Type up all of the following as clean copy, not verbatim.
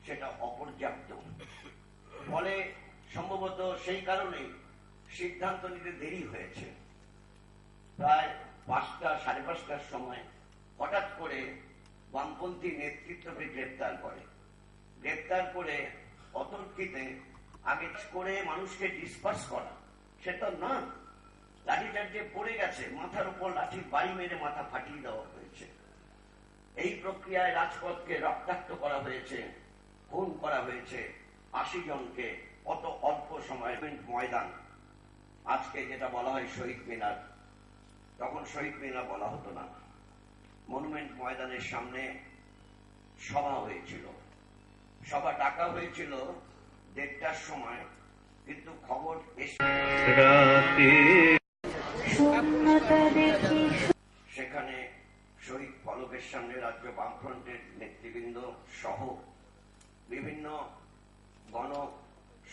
সেটা অপর্যাপ্ত। ফলে সম্ভবত সেই কারণেই সিদ্ধান্ত নিতে দেরি হয়েছে। প্রায় 5টা সাড়ে 5টার সময় হঠাৎ করে বামপন্থী নেতৃত্বকে গ্রেপ্তার করে অতর্কিতে আগে করে মানুষকে ডিসপার্স করা, সেটা না, লাঠিচার্জে পড়ে গেছে, মাথার উপর লাঠির বাড়ি মেরে মাথা ফাটিয়ে দেওয়া হয়েছে। এই প্রক্রিয়ায় রাজপথকে রক্তাক্ত করা হয়েছে, খুন করা হয়েছে 80 জনকে অত অল্প সময়। ময়দান, আজকে যেটা বলা হয় শহীদ মিনার, তখন শহীদ মিনার বলা হতো না, মনুমেন্ট ময়দানের সামনে সভা হয়েছিল। সভা ডাকা হয়েছিল 1:30টার সময়, কিন্তু খবর সেখানে শহীদ ফলকের সামনে রাজ্য বামফ্রন্টের নেতৃবৃন্দ সহ বিভিন্ন গণ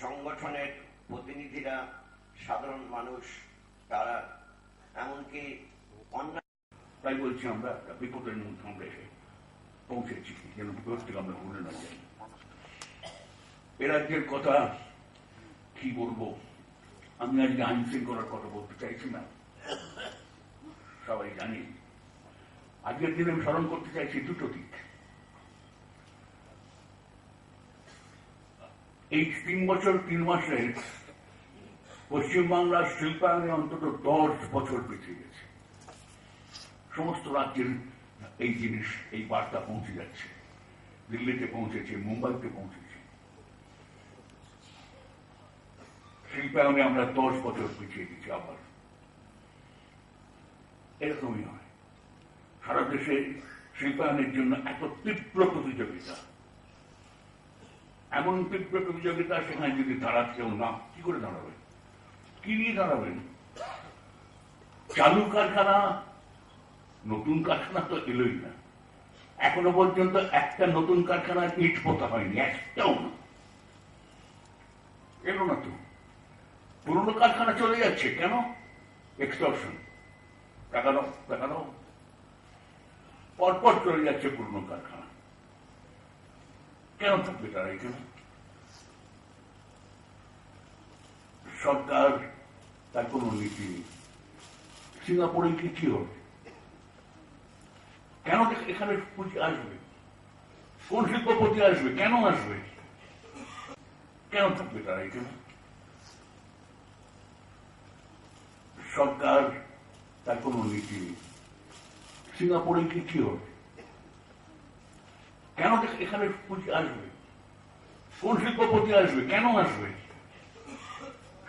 সংগঠনের প্রতিনিধিরা, সাধারণ মানুষ, তারা এমনকি অন্যান্য। তাই বলছি আমরা একটা বিপদের মধ্যে আমরা এসে পৌঁছেছি, যেন বিপদ থেকে আমরা ভুলে না যাই। এ রাজ্যের কথা কি বলবো, আমি আজকে আইন শৃঙ্খলার কথা বলতে চাইছি না, সবাই জানি। আজকের দিনে আমি স্মরণ করতে চাইছি দুটো দিক। এই 3 বছর 3 মাসে পশ্চিমবাংলার শিল্পায়নে অন্তত 10 বছর পিছিয়ে গেছে। সমস্ত রাজ্যের এই জিনিস, এই বার্তা পৌঁছে যাচ্ছে। দিল্লিতে পৌঁছেছে, মুম্বাইতে পৌঁছেছে। শিল্পায়নে আমরা 10 বছর পিছিয়ে গেছি। আবার এরকমই হয়, সারা দেশে শিল্পায়নের জন্য এত তীব্র প্রতিযোগিতা, এমন তীব্র প্রতিযোগিতা, সেখানে যদি দাঁড়াতে কেউ না, কি করে দাঁড়াবেন, কি নিয়ে দাঁড়াবেন? চালু কারখানা, নতুন কারখানা তো এলোই না, এখনো পর্যন্ত একটা নতুন কারখানার ইট পোতা হয়নি, একটাও না, এলো না তো। পুরনো কারখানা চলে যাচ্ছে কেন? এক্সটর্শন, টাকা দাও, পরপর চলে যাচ্ছে পুরনো কারখানা। কেন থাকবে তারা এখানে? সরকার তার কোন নীতি নেই। সিঙ্গাপুরে কি হবে? কেন এখানে পুঁজি আসবে? কোন শিল্পপতি আসবে? কেন আসবে? কেন থাকবে তারা এখানে? সরকার তার কোন নীতি নেই। সিঙ্গাপুরে কি হবে? কেন এখানে পুঁজি আসবে? কোন শিল্পপতি আসবে? কেন আসবে?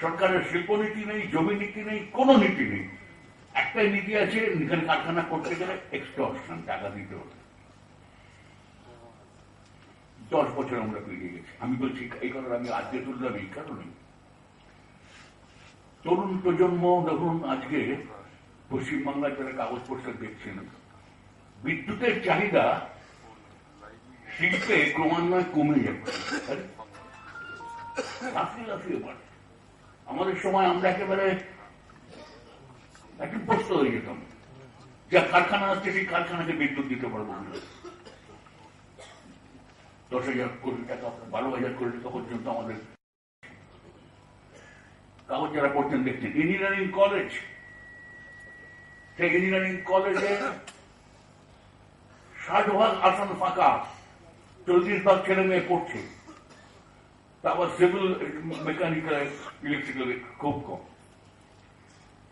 সরকারের শিল্পনীতি নেই, জমি নীতি নেই, কোন নীতি নেই। একটাই নীতি আছে, এখানে কারখানা করতে গেলে এক্সটর্শন, টাকা দিতে হবে। 10 বছর আমরা পেরিয়ে গেছি। আমি বলছি এই কারণে, আমি আজকে তুললাম এই কারণে, তরুণ প্রজন্ম দেখুন আজকে পশ্চিমবাংলায় যারা কাগজপত্র দেখছেন, বিদ্যুতের চাহিদা শিল্পে ক্রমান্বয়ে কমে যাচ্ছে, লাফিয়ে বাড়ে। আমাদের সময় আমরা একেবারে প্রস্ত হয়ে যেতাম, যা কারখানা আছে সেই কারখানাকে বিদ্যুৎ দিতে পারবো না। 10,000 কোটি টাকা, 12,000 কোটি টাকা পর্যন্ত আমাদের কাগজ যারা পড়তেন দেখছেন। ইঞ্জিনিয়ারিং কলেজ, সেই ইঞ্জিনিয়ারিং কলেজে 60% আসন ফাঁকা, 40% ছেলে মেয়ে পড়ছে। তারপর সিভিল, মেকানিক্যাল, ইলেকট্রিক্যাল খুব কম।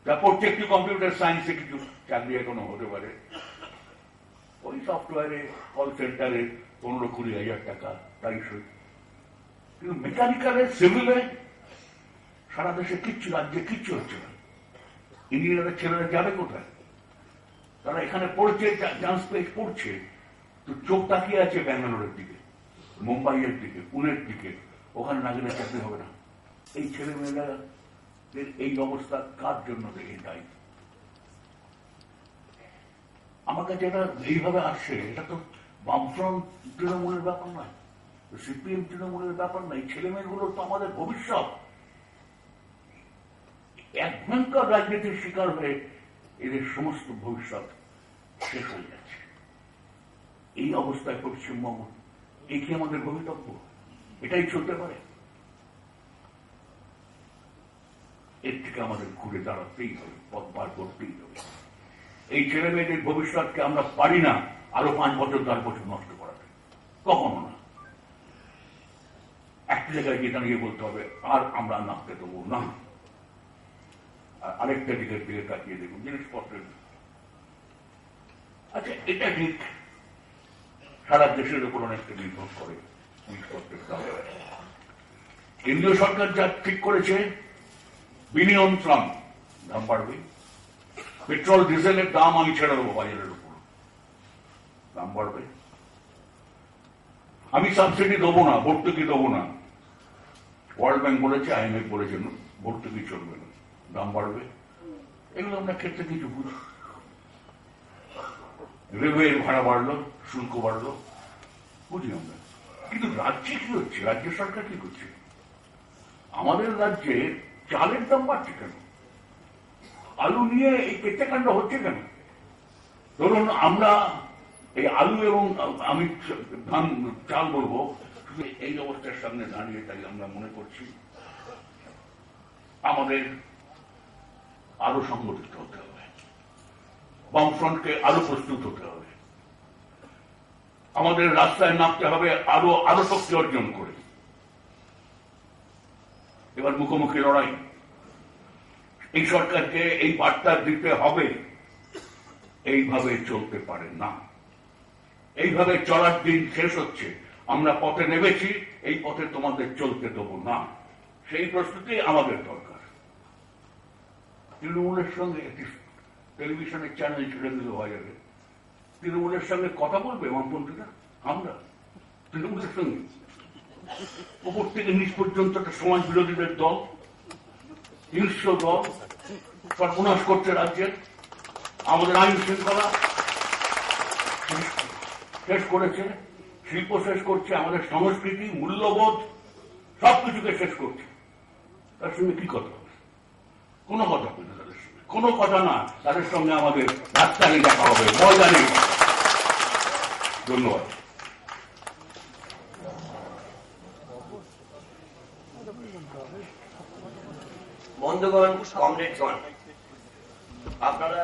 তা পড়ছে একটু কম্পিউটার সায়েন্সে, কিছু চাকরি এখনো হতে পারে। ওই সফটওয়্যারে, কল সেন্টারে 15-20,000 টাকা, তাই সই। কিন্তু মেকানিক্যালে, সিভিলে সারা দেশে কিচ্ছু, রাজ্যে কিচ্ছু হচ্ছে না। ইঞ্জিনিয়ারের ছেলেরা যাবে কোথায়? তারা এখানে পড়ছে, চান্স পেয়ে পড়ছে, তো চোখ তাকিয়ে আছে ব্যাঙ্গালোরের দিকে, মুম্বাইয়ের দিকে, পুনের দিকে। ওখানে না গেলে চাকরি হবে না। এই ছেলে মেয়েরা এই অবস্থা কার জন্য দায়ী? আমার কাছে এটা এইভাবে আসছে, এটা তো বামফ্রন্ট তৃণমূলের ব্যাপার নয়, সিপিএম তৃণমূলের ব্যাপার নয়। ছেলে মেয়েগুলো তো আমাদের ভবিষ্যৎ। এক ভয়ঙ্কর রাজনীতির শিকার হয়ে এদের সমস্ত ভবিষ্যৎ শেষ হয়ে যাচ্ছে। এই অবস্থায় পশ্চিমবঙ্গ এই কি আমাদের ভবিতব্য? এটাই চলতে পারে? এর থেকে আমাদের ঘুরে দাঁড়াতেই হবে, পথ বার করতেই হবে। এই ছেলে মেয়েদের ভবিষ্যৎকে আমরা পারি না আরো 5 বছর 10 বছর নষ্ট করাতে, কখনো না। একটা জায়গায় গিয়ে দাঁড়িয়ে বলতে হবে আর আমরা নামতে দেবো না। আর আরেকটা দিকের দিকে তাকিয়ে দেখুন জিনিসপত্রের। আচ্ছা, এটা ঠিক সারা দেশের উপর অনেকটা নির্ভর করে জিনিসপত্রের দাম। কেন্দ্রীয় সরকার যা ঠিক করেছে, বিনিয়ন্ত্রণ, দাম বাড়বে। পেট্রোল ডিজেলের দাম আমি ছেড়ে দেবো বাজারের উপর, দাম বাড়বে। আমি সাবসিডি দেবো না, ভর্তুকি দেবো না। ওয়ার্ল্ড ব্যাংক বলেছে, IMF বলেছে ভর্তুকি চলবে না, দাম বাড়বে। এগুলো আমরা ক্ষেত্রে কিছু বুঝি। রেলওয়ের ভাড়া বাড়লো, শুল্ক বাড়লো, বুঝি আমরা। কিন্তু রাজ্যে কি হচ্ছে? রাজ্য সরকার কি করছে? আমাদের রাজ্যে চালের দাম বাড়ছে কেন? আলু নিয়ে এই কেটেকাণ্ড হচ্ছে কেন? ধরুন আমরা এই আলু এবং আমি ধান চাল বলবো, এই অবস্থার সামনে দাঁড়িয়ে তাই আমরা মনে করছি আমাদের আরো সংগঠিত হতে হবে, বামফ্রন্টকে আরো প্রস্তুত হতে হবে, আমাদের রাস্তায় নামতে হবে আরো শক্তি অর্জন করে। এবার মুখোমুখি লড়াই, এই সরকারকে এই বার্তা দিতে হবে এইভাবে চলতে পারে না। এইভাবে চলার দিন শেষ হচ্ছে। আমরা পথে নেমেছি, এই পথে তোমাদের চলতে দেবো না। সেই প্রস্তুতি আমাদের দরকার। তৃণমূলের সঙ্গে একটি টেলিভিশনের চ্যানেল ছেড়ে দিল বাজারে, তৃণমূলের সঙ্গে কথা বলবে বামপন্থীরা? আমরা তৃণমূলের সঙ্গে উপর থেকে নিচ পর্যন্ত একটা সমাজ বিরোধীদের দল, হিংস্র দল, সর্বনাশ করছে রাজ্যের। আমাদের আইন শৃঙ্খলা শেষ করেছে, শিল্প শেষ করছে, আমাদের সংস্কৃতি, মূল্যবোধ সবকিছুকে শেষ করছে। তার সঙ্গে কি কথা হবে? কোনো কথা হবে না তাদের সঙ্গে, কোনো কথা না। তাদের সঙ্গে আমাদের রাস্তায় দেখা হবে, ময়দানে। ধন্যবাদ। বন্ধুগণ, কমরেডগণ, আপনারা